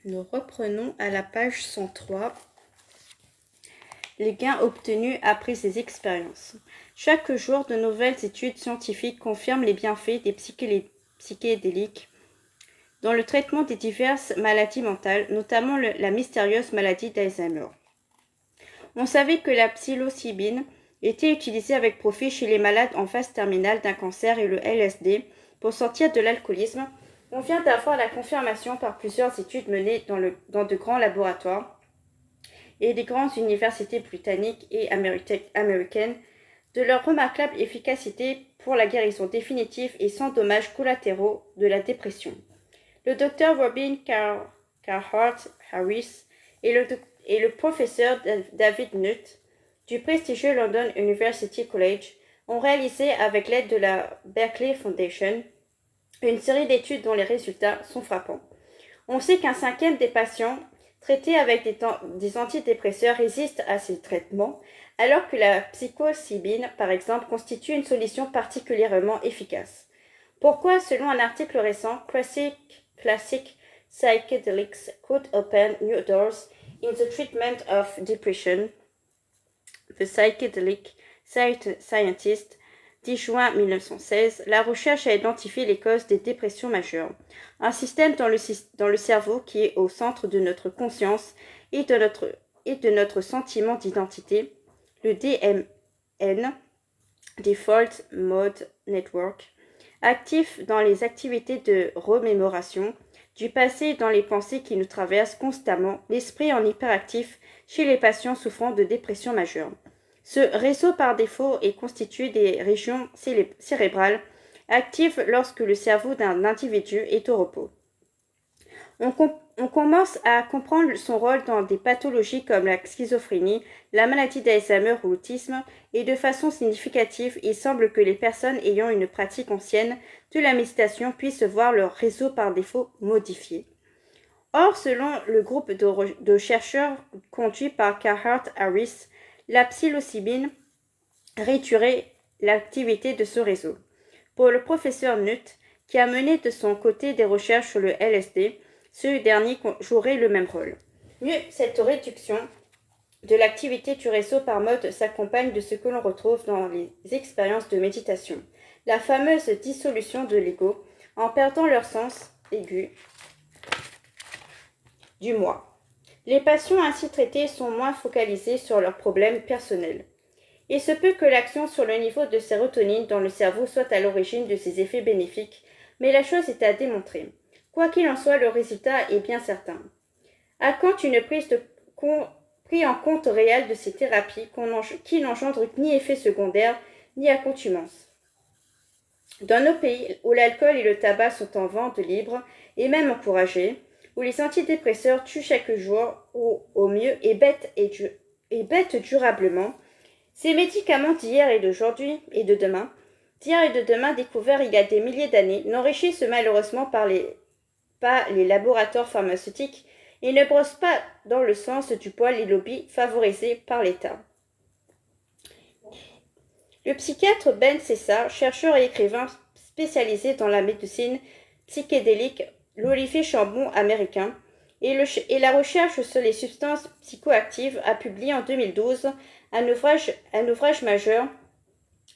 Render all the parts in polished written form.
Nous reprenons à la page 103 les gains obtenus après ces expériences. Chaque jour, de nouvelles études scientifiques confirment les bienfaits des psychédéliques dans le traitement des diverses maladies mentales, notamment la mystérieuse maladie d'Alzheimer. On savait que la psilocybine était utilisée avec profit chez les malades en phase terminale d'un cancer et le LSD pour sortir de l'alcoolisme. On vient d'avoir la confirmation par plusieurs études menées dans de grands laboratoires et des grandes universités britanniques et américaines de leur remarquable efficacité pour la guérison définitive et sans dommages collatéraux de la dépression. Le docteur Robin Carhart Harris et le professeur David Nutt du prestigieux London University College ont réalisé, avec l'aide de la Berkeley Foundation, une série d'études dont les résultats sont frappants. On sait qu'un cinquième des patients traités avec des antidépresseurs résistent à ces traitements, alors que la psilocybine, par exemple, constitue une solution particulièrement efficace. Pourquoi, selon un article récent, Classic Psychedelics could open new doors in the treatment of depression, The Psychedelic Scientist, 10 juin 1916, la recherche a identifié les causes des dépressions majeures, un système dans le cerveau qui est au centre de notre conscience et de notre sentiment d'identité, le DMN, Default Mode Network, actif dans les activités de remémoration du passé et dans les pensées qui nous traversent constamment, l'esprit en hyperactif chez les patients souffrant de dépression majeure. Ce réseau par défaut est constitué des régions cérébrales actives lorsque le cerveau d'un individu est au repos. On commence à comprendre son rôle dans des pathologies comme la schizophrénie, la maladie d'Alzheimer ou l'autisme, et de façon significative, il semble que les personnes ayant une pratique ancienne de la méditation puissent voir leur réseau par défaut modifié. Or, selon le groupe de chercheurs conduit par Carhart Harris, la psilocybine réduirait l'activité de ce réseau. Pour le professeur Nutt, qui a mené de son côté des recherches sur le LSD, ce dernier jouerait le même rôle. Mieux, cette réduction de l'activité du réseau par mode s'accompagne de ce que l'on retrouve dans les expériences de méditation, la fameuse dissolution de l'ego en perdant leur sens aigu du moi. Les patients ainsi traités sont moins focalisés sur leurs problèmes personnels. Il se peut que l'action sur le niveau de sérotonine dans le cerveau soit à l'origine de ces effets bénéfiques, mais la chose est à démontrer. Quoi qu'il en soit, le résultat est bien certain. À quand une prise en compte réelle de ces thérapies qui n'engendrent ni effets secondaires ni accoutumance. Dans nos pays où l'alcool et le tabac sont en vente libre et même encouragés, où les antidépresseurs tuent chaque jour ou au mieux et bêtent durablement, ces médicaments d'hier et d'aujourd'hui et de demain, découverts il y a des milliers d'années, n'enrichissent malheureusement pas les laboratoires pharmaceutiques et ne brossent pas dans le sens du poil les lobbies favorisés par l'État. Le psychiatre Ben Cessar, chercheur et écrivain spécialisé dans la médecine psychédélique, l'Olivier Chambon américain, et la recherche sur les substances psychoactives, a publié en 2012 un ouvrage majeur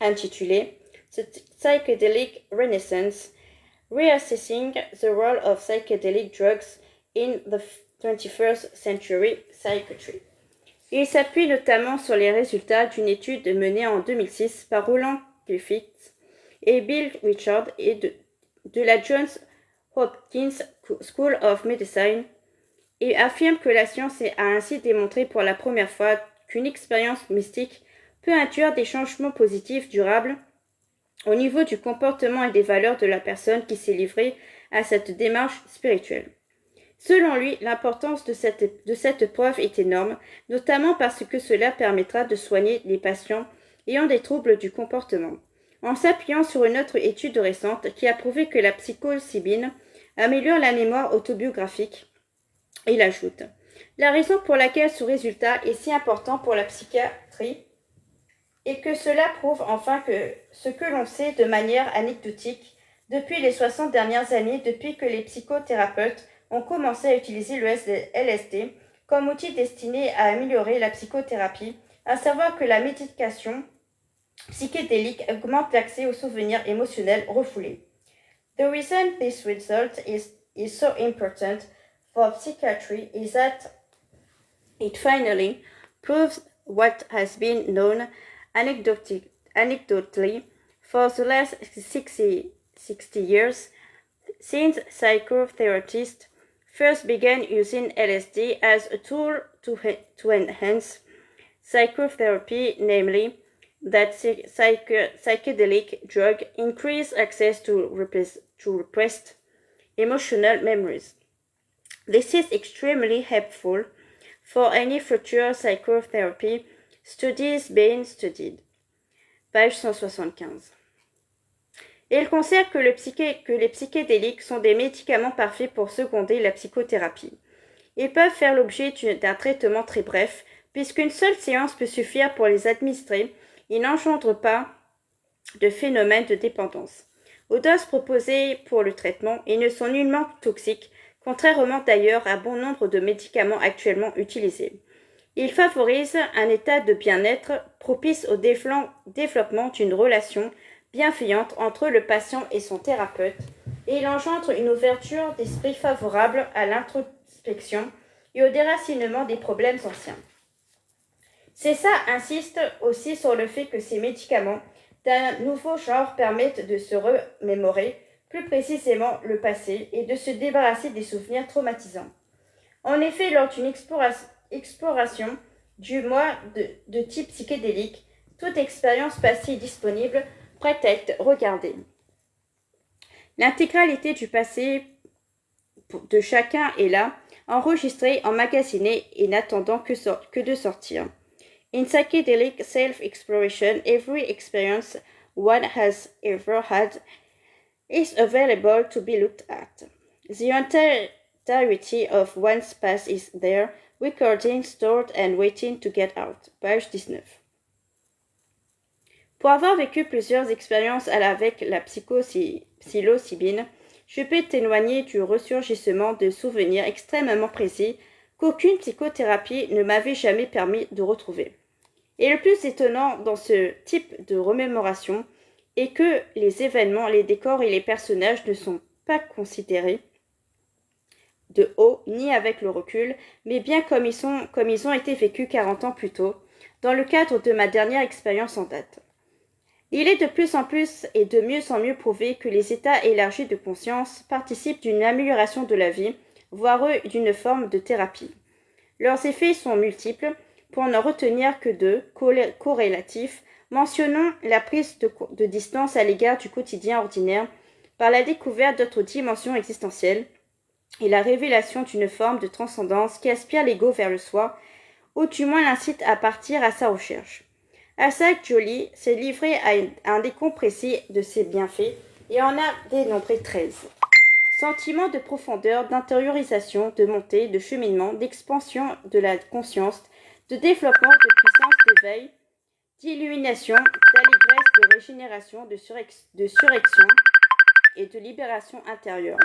intitulé The Psychedelic Renaissance, Reassessing the Role of Psychedelic Drugs in the 21st Century Psychiatry. Il s'appuie notamment sur les résultats d'une étude menée en 2006 par Roland Griffiths et Bill Richard et de la Johns Hopkins School of Medicine, et affirme que la science a ainsi démontré pour la première fois qu'une expérience mystique peut induire des changements positifs durables au niveau du comportement et des valeurs de la personne qui s'est livrée à cette démarche spirituelle. Selon lui, l'importance de cette preuve est énorme, notamment parce que cela permettra de soigner les patients ayant des troubles du comportement. En s'appuyant sur une autre étude récente qui a prouvé que la psilocybine améliore la mémoire autobiographique, il ajoute « La raison pour laquelle ce résultat est si important pour la psychiatrie est que cela prouve enfin que ce que l'on sait de manière anecdotique depuis les 60 dernières années, depuis que les psychothérapeutes ont commencé à utiliser le LSD comme outil destiné à améliorer la psychothérapie, à savoir que la médication psychédélique augmente l'accès aux souvenirs émotionnels refoulés. The reason this result is so important for psychiatry is that it finally proves what has been known anecdotally for the last 60 years, since psychotherapists first began using LSD as a tool to enhance psychotherapy, namely that psychedelic drug increase access to repressed emotional memories. This is extremely helpful for any future psychotherapy studies being studied. Page 175. Il considère que les psychédéliques sont des médicaments parfaits pour seconder la psychothérapie. Ils peuvent faire l'objet d'un traitement très bref, puisqu'une seule séance peut suffire pour les administrer. Ils n'engendrent pas de phénomène de dépendance. Aux doses proposées pour le traitement, ils ne sont nullement toxiques, contrairement d'ailleurs à bon nombre de médicaments actuellement utilisés. Ils favorisent un état de bien-être propice au développement d'une relation bienveillante entre le patient et son thérapeute, et il engendre une ouverture d'esprit favorable à l'introspection et au déracinement des problèmes anciens. CESA insiste aussi sur le fait que ces médicaments d'un nouveau genre permettent de se remémorer plus précisément le passé et de se débarrasser des souvenirs traumatisants. En effet, lors d'une exploration du moi de type psychédélique, toute expérience passée est disponible, prête à être regardée. L'intégralité du passé de chacun est là, enregistrée, emmagasinée et n'attendant que de sortir. In psychedelic self-exploration, every experience one has ever had is available to be looked at. The entirety of one's past is there, recording, stored and waiting to get out. Page 19. Pour avoir vécu plusieurs expériences avec la psilocybine, je peux témoigner du ressurgissement de souvenirs extrêmement précis qu'aucune psychothérapie ne m'avait jamais permis de retrouver. Et le plus étonnant dans ce type de remémoration est que les événements, les décors et les personnages ne sont pas considérés de haut ni avec le recul, mais bien comme ils ont été vécus 40 ans plus tôt, dans le cadre de ma dernière expérience en date. Il est de plus en plus et de mieux en mieux prouvé que les états élargis de conscience participent d'une amélioration de la vie, voire d'une forme de thérapie. Leurs effets sont multiples, pour n'en retenir que deux, corrélatifs. Mentionnons la prise de distance à l'égard du quotidien ordinaire par la découverte d'autres dimensions existentielles et la révélation d'une forme de transcendance qui aspire l'ego vers le soi, ou du moins l'incite à partir à sa recherche. Isaac Joly s'est livré à un décompte précis de ses bienfaits et en a dénombré 13. Sentiment de profondeur, d'intériorisation, de montée, de cheminement, d'expansion de la conscience, de développement, de puissance, d'éveil, d'illumination, d'allégresse, de régénération, de surrection et de libération intérieure.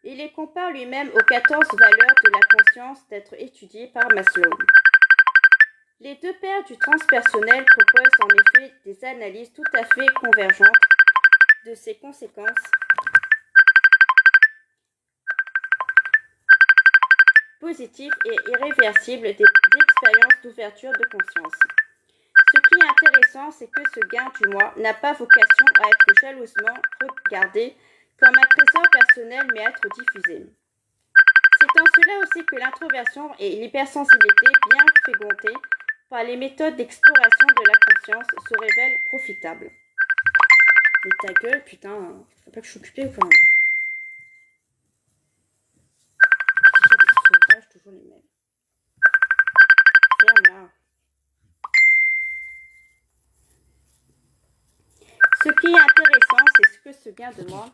Il les compare lui-même aux 14 valeurs de la conscience d'être étudiées par Maslow. Les deux pères du transpersonnel proposent en effet des analyses tout à fait convergentes de ces conséquences positives et irréversibles d'expériences d'ouverture de conscience. Ce qui est intéressant, c'est que ce gain du moi n'a pas vocation à être jalousement regardé comme un trésor personnel, mais à être diffusé. C'est en cela aussi que l'introversion et l'hypersensibilité bien fréquentées par les méthodes d'exploration de la conscience se révèlent profitables. Mais ta gueule, putain, faut pas que je suis occupée ou quoi? Toujours les mêmes. Ferme là. Ce qui est intéressant, c'est que ce gain de moi.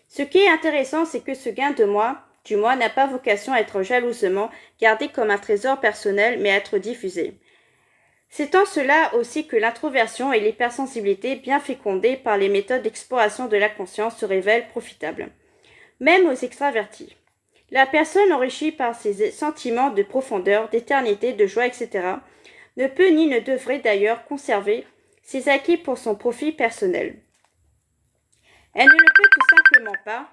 Ce qui est intéressant, c'est que ce gain de moi, du moi, n'a pas vocation à être jalousement gardé comme un trésor personnel, mais à être diffusé. C'est en cela aussi que l'introversion et l'hypersensibilité, bien fécondées par les méthodes d'exploration de la conscience, se révèlent profitables, même aux extravertis. La personne enrichie par ses sentiments de profondeur, d'éternité, de joie, etc., ne peut ni ne devrait d'ailleurs conserver ses acquis pour son profit personnel. Elle ne le peut tout simplement pas.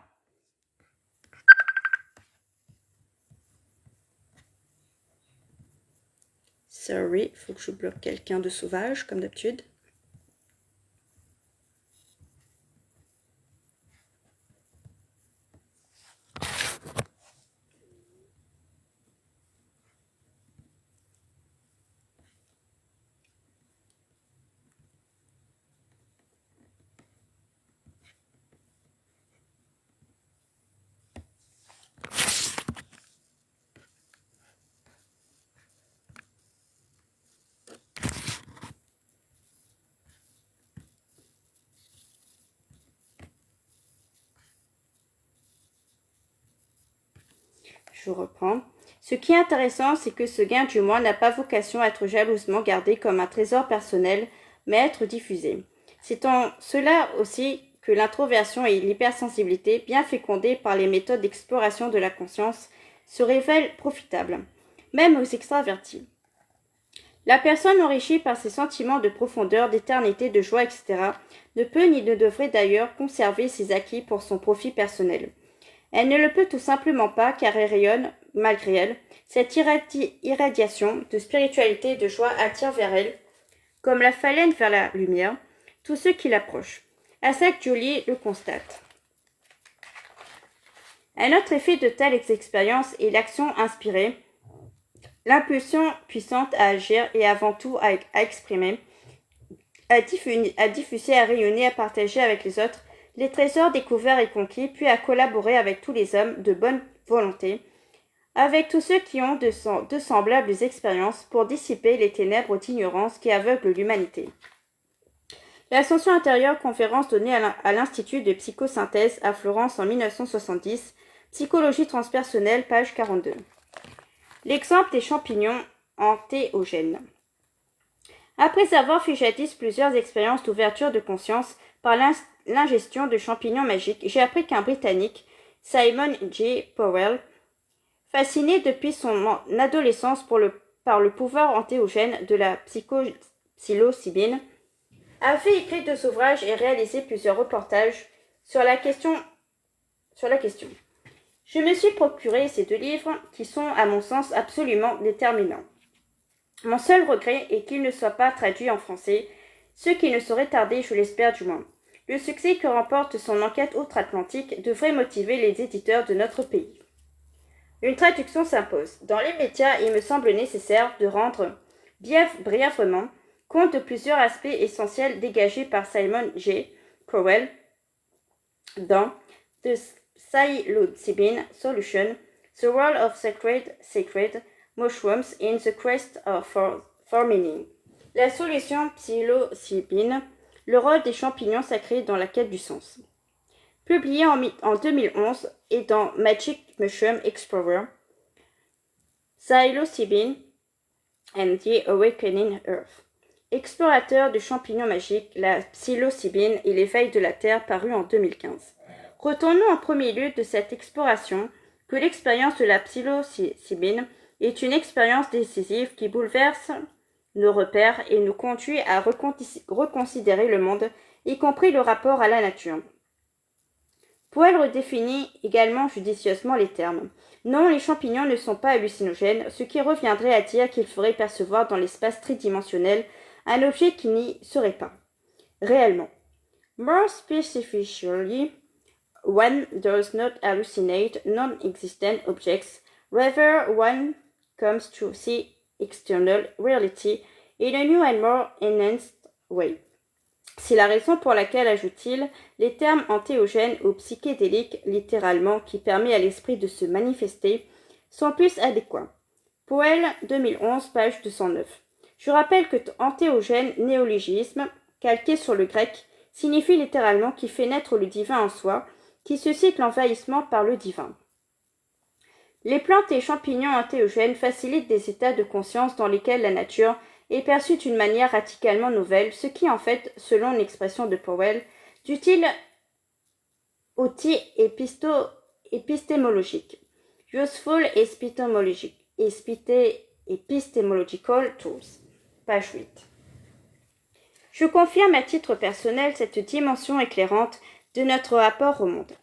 Sorry, faut que je bloque quelqu'un de sauvage, comme d'habitude. Je reprends. Ce qui est intéressant, c'est que ce gain du moi n'a pas vocation à être jalousement gardé comme un trésor personnel, mais à être diffusé. C'est en cela aussi que l'introversion et l'hypersensibilité, bien fécondées par les méthodes d'exploration de la conscience, se révèlent profitables, même aux extravertis. La personne enrichie par ses sentiments de profondeur, d'éternité, de joie, etc., ne peut ni ne devrait d'ailleurs conserver ses acquis pour son profit personnel. Elle ne le peut tout simplement pas car elle rayonne, malgré elle, cette irradiation de spiritualité et de joie attire vers elle, comme la phalène vers la lumière, tous ceux qui l'approchent. Isaac Joly le constate. Un autre effet de telles expériences est l'action inspirée, l'impulsion puissante à agir et avant tout à exprimer, à diffuser, à rayonner, à partager avec les autres les trésors découverts et conquis, puis à collaborer avec tous les hommes de bonne volonté, avec tous ceux qui ont de semblables expériences pour dissiper les ténèbres d'ignorance qui aveuglent l'humanité. L'Ascension intérieure, conférence donnée à l'Institut de psychosynthèse à Florence en 1970, Psychologie transpersonnelle, page 42. L'exemple des champignons entéogènes. Après avoir fait jadis plusieurs expériences d'ouverture de conscience par l'ingestion de champignons magiques, j'ai appris qu'un Britannique, Simon J. Powell, fasciné depuis son adolescence par le pouvoir entéogène de la psilocybine, avait écrit 2 ouvrages et réalisé plusieurs reportages sur la question. Je me suis procuré ces 2 livres qui sont, à mon sens, absolument déterminants. Mon seul regret est qu'ils ne soient pas traduits en français, ce qui ne saurait tarder, je l'espère du moins. Le succès que remporte son enquête outre-Atlantique devrait motiver les éditeurs de notre pays. Une traduction s'impose. Dans l'immédiat, il me semble nécessaire de rendre brièvement compte de plusieurs aspects essentiels dégagés par Simon J. Powell dans The Psilocybin Solution, The World of Sacred Mushrooms in the Quest for Meaning. La solution psilocybine, le rôle des champignons sacrés dans la quête du sens. Publié en 2011 et dans Magic Mushroom Explorer, Psilocybin and the Awakening Earth. Explorateur de champignons magiques, la psilocybine et l'éveil de la Terre, paru en 2015. Retenons en premier lieu de cette exploration que l'expérience de la psilocybine est une expérience décisive qui bouleverse nos repères et nous conduit à reconsidérer le monde, y compris le rapport à la nature. Powell redéfinit également judicieusement les termes. Non, les champignons ne sont pas hallucinogènes, ce qui reviendrait à dire qu'ils feraient percevoir dans l'espace tridimensionnel un objet qui n'y serait pas. Réellement. More specifically, one does not hallucinate non-existent objects, rather one comes to see external reality in a new and more enhanced way. C'est la raison pour laquelle, ajoute-t-il, les termes entéogènes ou psychédéliques, littéralement, qui permet à l'esprit de se manifester, sont plus adéquats. Powell, 2011, page 209. Je rappelle que entéogène, néologisme, calqué sur le grec, signifie littéralement qui fait naître le divin en soi, qui suscite l'envahissement par le divin. Les plantes et champignons entéogènes facilitent des états de conscience dans lesquels la nature est perçue d'une manière radicalement nouvelle, ce qui en fait, selon l'expression de Powell, d'utiles outils épistémologiques, useful epistemological tools. Page 8. Je confirme à titre personnel cette dimension éclairante de notre rapport au monde.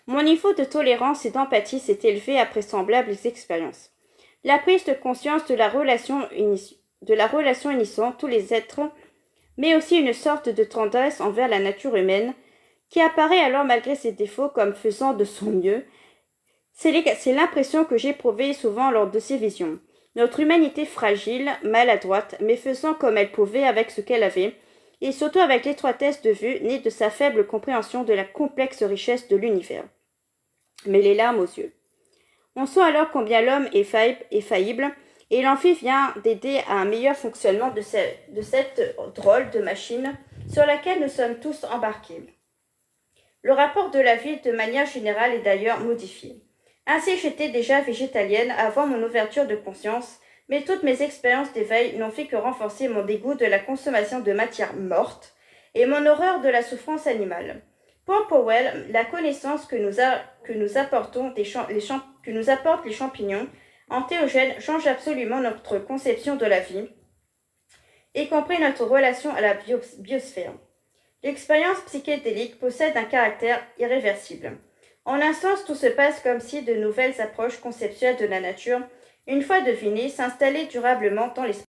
Mon niveau de tolérance et d'empathie s'est élevé après semblables expériences. La prise de conscience de la relation unissant tous les êtres, mais aussi une sorte de tendresse envers la nature humaine, qui apparaît alors malgré ses défauts comme faisant de son mieux. C'est l'impression que j'éprouvais souvent lors de ces visions. Notre humanité fragile, maladroite, mais faisant comme elle pouvait avec ce qu'elle avait, et surtout avec l'étroitesse de vue née de sa faible compréhension de la complexe richesse de l'univers. Mais les larmes aux yeux. On sent alors combien l'homme est faillible, et l'envie vient d'aider à un meilleur fonctionnement de cette drôle de machine sur laquelle nous sommes tous embarqués. Le rapport de la vie, de manière générale, est d'ailleurs modifié. Ainsi, j'étais déjà végétalienne avant mon ouverture de conscience, mais toutes mes expériences d'éveil n'ont fait que renforcer mon dégoût de la consommation de matière morte et mon horreur de la souffrance animale. Pour Powell, la connaissance que nous apportent les champignons entéogènes change absolument notre conception de la vie, y compris notre relation à la biosphère. L'expérience psychédélique possède un caractère irréversible. En un sens, tout se passe comme si de nouvelles approches conceptuelles de la nature, une fois devinées, s'installaient durablement dans l'esprit.